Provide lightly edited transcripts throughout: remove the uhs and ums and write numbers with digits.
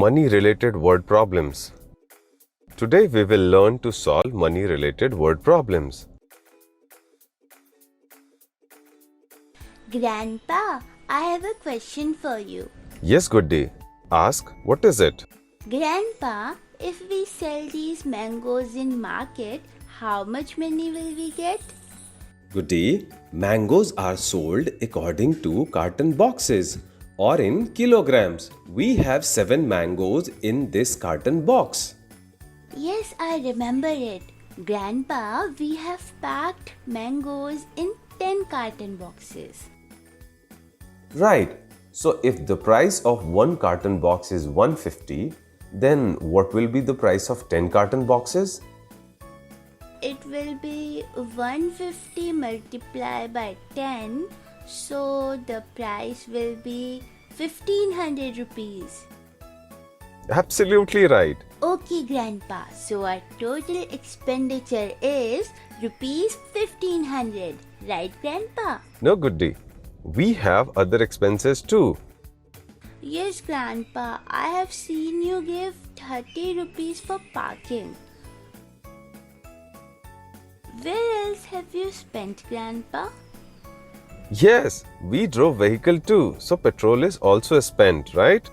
Money-related word problems. Today we will learn to solve money-related word problems. Grandpa, I have a question for you. Yes, Goody. Ask, what is it? Grandpa, if we sell these mangoes in market, how much money will we get? Goody, mangoes are sold according to carton boxes or in kilograms. We have 7 mangoes in this carton box. Yes, I remember it. Grandpa, we have packed mangoes in 10 carton boxes. Right. So if the price of one carton box is 150, then what will be the price of 10 carton boxes? It will be 150 multiplied by 10, so the price will be 1500 rupees. Absolutely right. Okay, Grandpa, so our total expenditure is rupees 1500, right, Grandpa? No, Goody. We have other expenses too. Yes, Grandpa, I have seen you give 30 rupees for parking. Where else have you spent, Grandpa? Yes, we drove vehicle too, so petrol is also spent, right?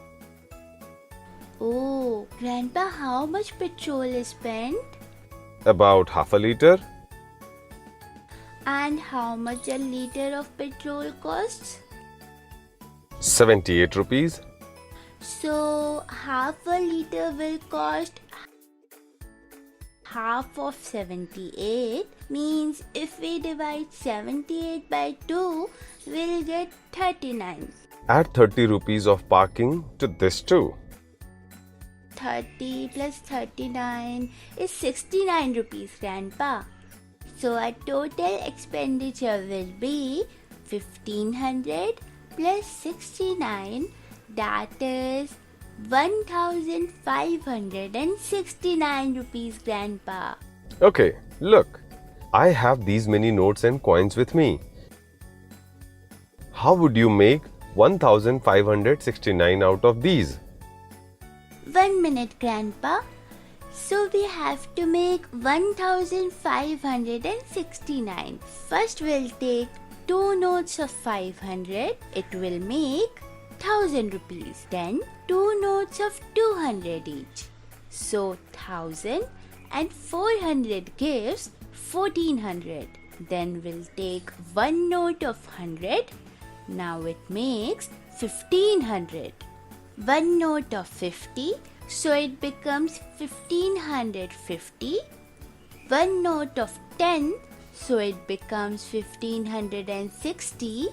Oh, Grandpa, how much petrol is spent? About half a liter. And how much a liter of petrol costs? 78 rupees. So, half a liter will cost half of 78, means if we divide 78 by 2, we'll get 39. Add 30 rupees of parking to this too. 30 plus 39 is 69 rupees, Grandpa. So our total expenditure will be 1500 plus 69, that is 1569 rupees, Grandpa. Okay, look. I have these many notes and coins with me. How would you make 1569 out of these? 1 minute, Grandpa. So we have to make 1569. First we'll take 2 notes of 500. It will make 1000 rupees. Then 2 notes of 200 each. So 1000 and 400 gives 1400. Then we'll take 1 note of 100. Now it makes 1500. 1 note of 50, so it becomes 1550. 1 note of 10, so it becomes 1560.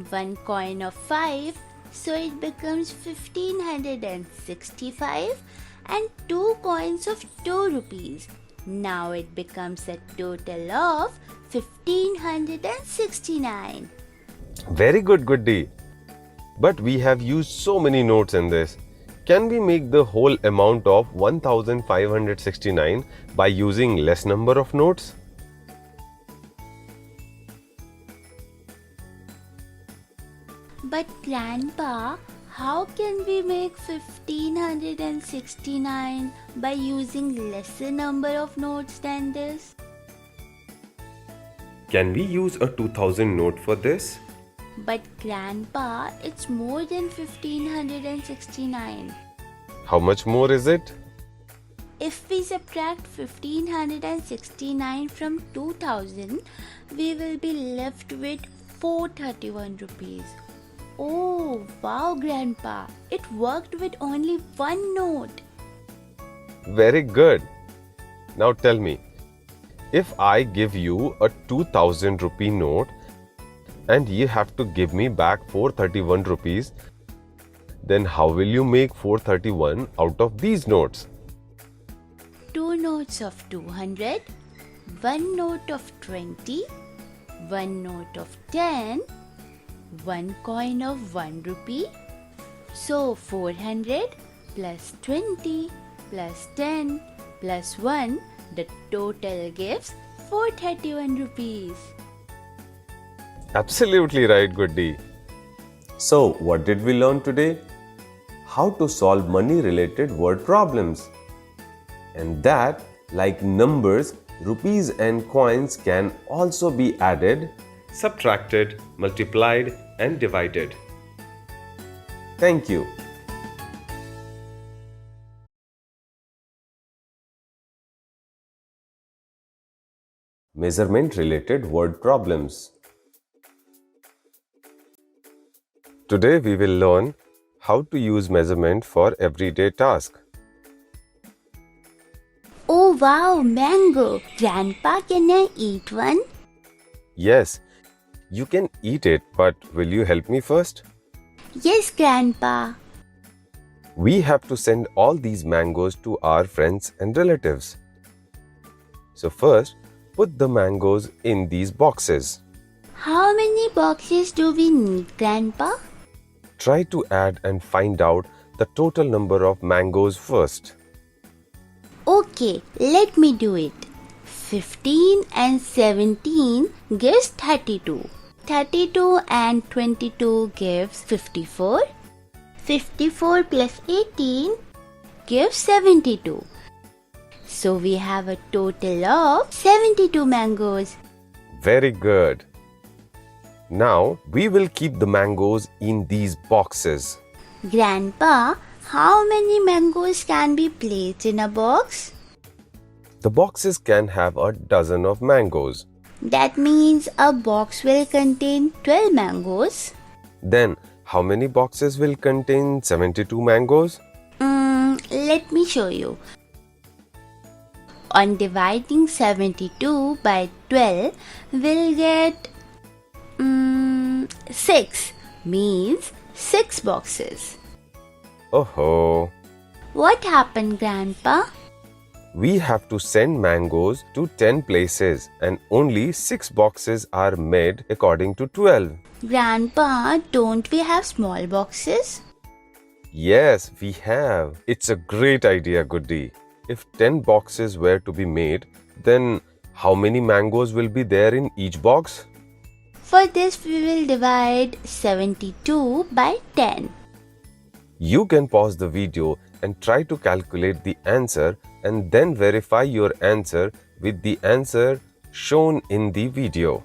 1 coin of 5, so it becomes 1565. And 2 coins of 2 rupees. Now it becomes a total of 1569. Very good, Goody. But we have used so many notes in this. Can we make the whole amount of 1569 by using less number of notes? But Grandpa, how can we make 1569 by using lesser number of notes than this? Can we use a 2000 note for this? But Grandpa, it's more than 1569. How much more is it? If we subtract 1569 from 2000, we will be left with 431 rupees. Oh, wow, Grandpa. It worked with only 1 note. Very good. Now tell me, if I give you a 2000 rupee note and you have to give me back 431 rupees, then how will you make 431 out of these notes? 2 notes of 200, 1 note of 20, 1 note of 10, 1 coin of 1 rupee. So 400 plus 20 plus 10 plus 1, the total gives 431 rupees. Absolutely right, Goody. So, what did we learn today? how to solve money-related word problems. And that, like numbers, rupees and coins can also be added, subtracted, multiplied, and divided. Thank you. Measurement-related word problems. Today we will learn how to use measurement for everyday tasks. Oh wow, mango! Grandpa, can I eat one? Yes, you can eat it, but will you help me first? Yes, Grandpa. We have to send all these mangoes to our friends and relatives. So first, put the mangoes in these boxes. How many boxes do we need, Grandpa? Try to add and find out the total number of mangoes first. Okay, let me do it. 15 and 17 gives 32. 32 and 22 gives 54. 54 plus 18 gives 72. So we have a total of 72 mangoes. Very good. Now we will keep the mangoes in these boxes. Grandpa, how many mangoes can be placed in a box? The boxes can have a dozen of mangoes. That means a box will contain 12 mangoes. Then, how many boxes will contain 72 mangoes? Let me show you. On dividing 72 by 12, we'll get 6, means 6 boxes. Oh, What happened, Grandpa? we have to send mangoes to 10 places and only 6 boxes are made according to 12. Grandpa, don't we have small boxes? Yes, we have. It's a great idea, Goody. If 10 boxes were to be made, then how many mangoes will be there in each box? For this, we will divide 72 by 10. You can pause the video and try to calculate the answer and then verify your answer with the answer shown in the video.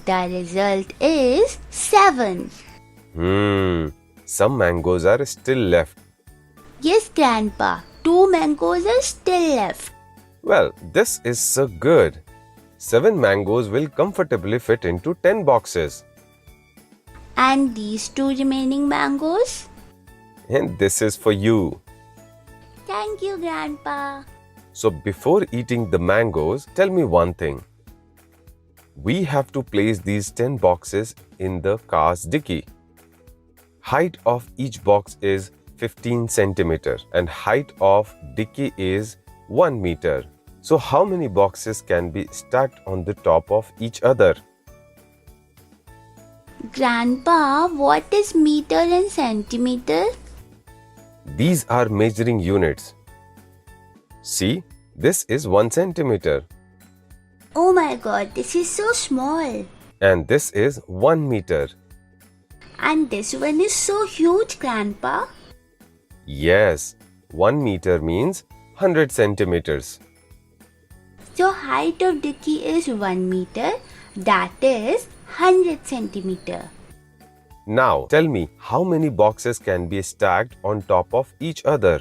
The result is 7. Some mangoes are still left. Yes, Grandpa, 2 mangoes are still left. Well, this is so good. 7 mangoes will comfortably fit into 10 boxes. And these 2 remaining mangoes? And this is for you. Thank you, Grandpa. So before eating the mangoes, tell me one thing. We have to place these 10 boxes in the car's dicky. Height of each box is 15 centimeter and height of dicky is 1 meter. So how many boxes can be stacked on the top of each other? Grandpa, what is meter and centimeter? These are measuring units. See, this is 1 centimeter. Oh my god, this is so small. And this is 1 meter. And this one is so huge, Grandpa. Yes, 1 meter means 100 centimeters. So height of dicky is 1 meter. That is 100 centimeter. Now, tell me how many boxes can be stacked on top of each other?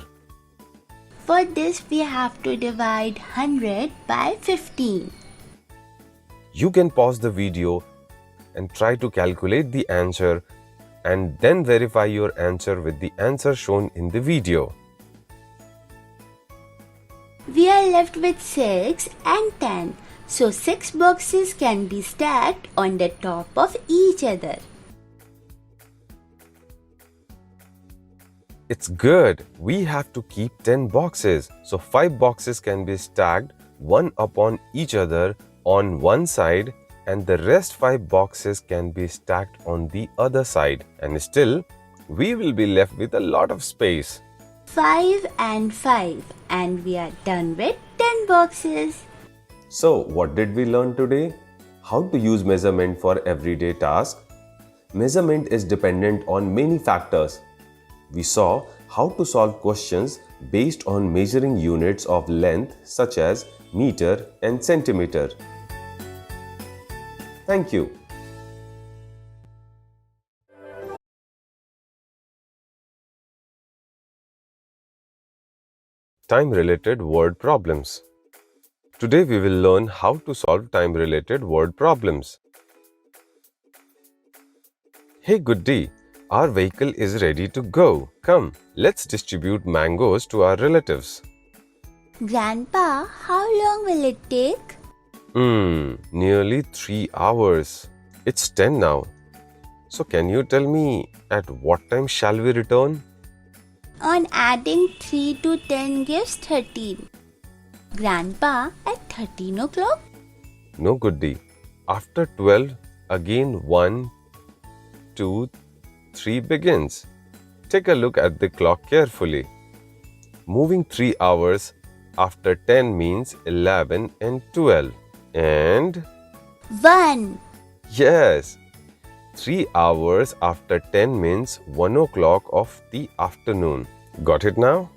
For this, we have to divide 100 by 15. You can pause the video and try to calculate the answer and then verify your answer with the answer shown in the video. We are left with 6 and 10. So 6 boxes can be stacked on the top of each other. It's good. We have to keep 10 boxes. So 5 boxes can be stacked one upon each other on one side and the rest 5 boxes can be stacked on the other side. And still, we will be left with a lot of space. 5 and 5 and we are done with 10 boxes. So, what did we learn today? How to use measurement for everyday tasks. Measurement is dependent on many factors. we saw how to solve questions based on measuring units of length such as meter and centimeter. Thank you. Time-related word problems. Today we will learn how to solve time-related word problems. Hey Goody, our vehicle is ready to go. Come, let's distribute mangoes to our relatives. Grandpa, how long will it take? Nearly 3 hours. It's 10 now. So can you tell me at what time shall we return? On adding 3 to 10 gives 13. Grandpa, at 13 o'clock? No Goody. After 12, again 1, 2, 3 begins. Take a look at the clock carefully. Moving 3 hours after 10 means 11 and 12. And 1. yes, 3 hours after 10 means 1 o'clock of the afternoon. Got it now?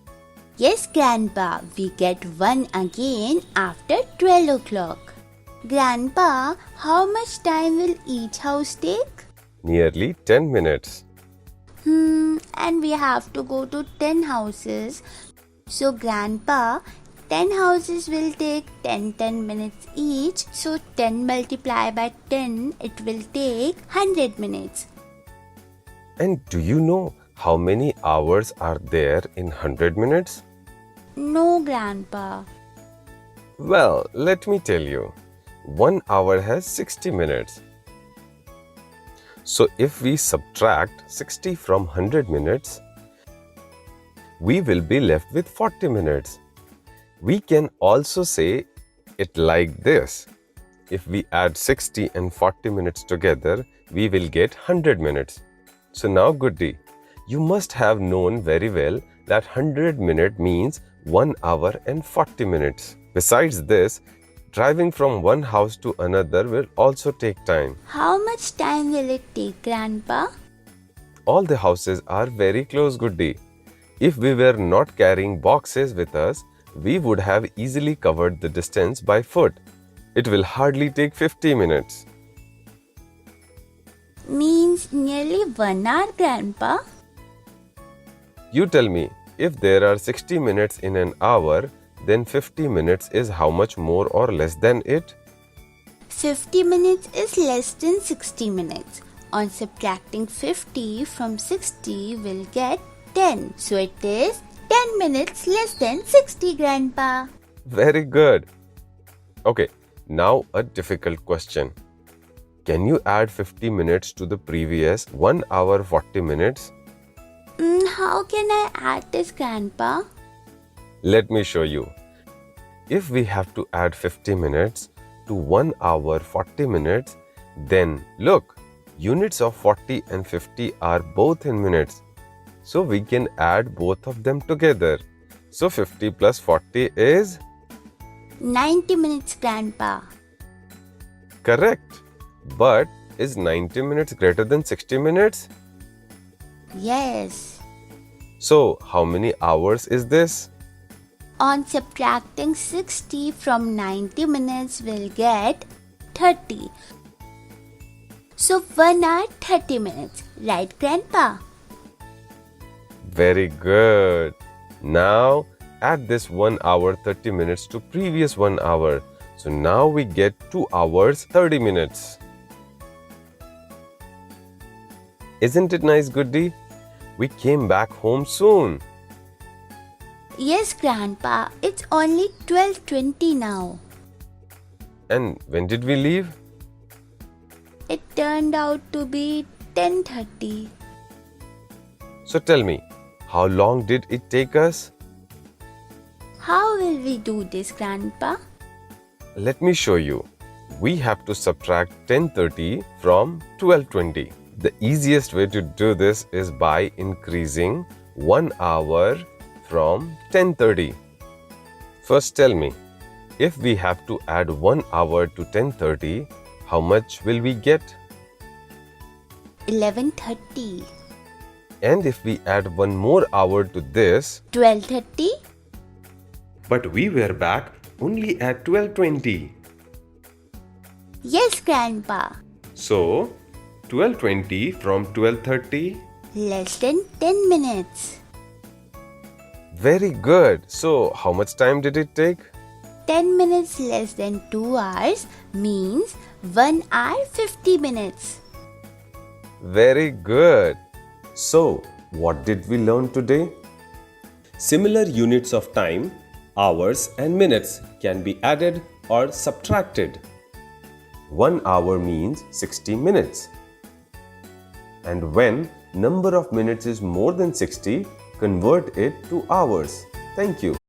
Yes, Grandpa, we get 1 again after 12 o'clock. Grandpa, how much time will each house take? Nearly 10 minutes. And we have to go to 10 houses. So, Grandpa, 10 houses will take 10 minutes each. So, 10 multiplied by 10, it will take 100 minutes. And do you know how many hours are there in 100 minutes? No, Grandpa. Well, let me tell you. 1 hour has 60 minutes. So if we subtract 60 from 100 minutes, we will be left with 40 minutes. We can also say it like this. If we add 60 and 40 minutes together, we will get 100 minutes. So now Goody, you must have known very well that 100 minute means 1 hour and 40 minutes. Besides this, driving from one house to another will also take time. How much time will it take, Grandpa? All the houses are very close, Goody. If we were not carrying boxes with us, we would have easily covered the distance by foot. It will hardly take 50 minutes. Means nearly 1 hour, Grandpa. You tell me, if there are 60 minutes in an hour, then 50 minutes is how much more or less than it? 50 minutes is less than 60 minutes. On subtracting 50 from 60, we'll get 10. So it is 10 minutes less than 60, Grandpa. Very good. Okay, now a difficult question. Can you add 50 minutes to the previous 1 hour 40 minutes? How can I add this, Grandpa? Let me show you. If we have to add 50 minutes to 1 hour 40 minutes, then look, units of 40 and 50 are both in minutes. So we can add both of them together. So 50 plus 40 is? 90 minutes, Grandpa. Correct. But is 90 minutes greater than 60 minutes? Yes. So how many hours is this? On subtracting 60 from 90 minutes, we'll get 30. So 1 hour 30 minutes. Right, Grandpa? Very good. Now add this 1 hour 30 minutes to previous 1 hour. So now we get 2 hours 30 minutes. Isn't it nice, Goody? We came back home soon. Yes, Grandpa. It's only 12:20 now. And when did we leave? It turned out to be 10:30. So tell me, how long did it take us? How will we do this, Grandpa? Let me show you. We have to subtract 10:30 from 12:20. The easiest way to do this is by increasing 1 hour from 10:30. First tell me, if we have to add 1 hour to 10:30, how much will we get? 11:30. And if we add one more hour to this, 12:30? but we were back only at 12:20. Yes, Grandpa. So, 12:20 from 12:30? Less than 10 minutes. Very good. So, how much time did it take? 10 minutes less than 2 hours means 1 hour 50 minutes. Very good. So, what did we learn today? Similar units of time, hours and minutes can be added or subtracted. 1 hour means 60 minutes. And when number of minutes is more than 60, convert it to hours. Thank you.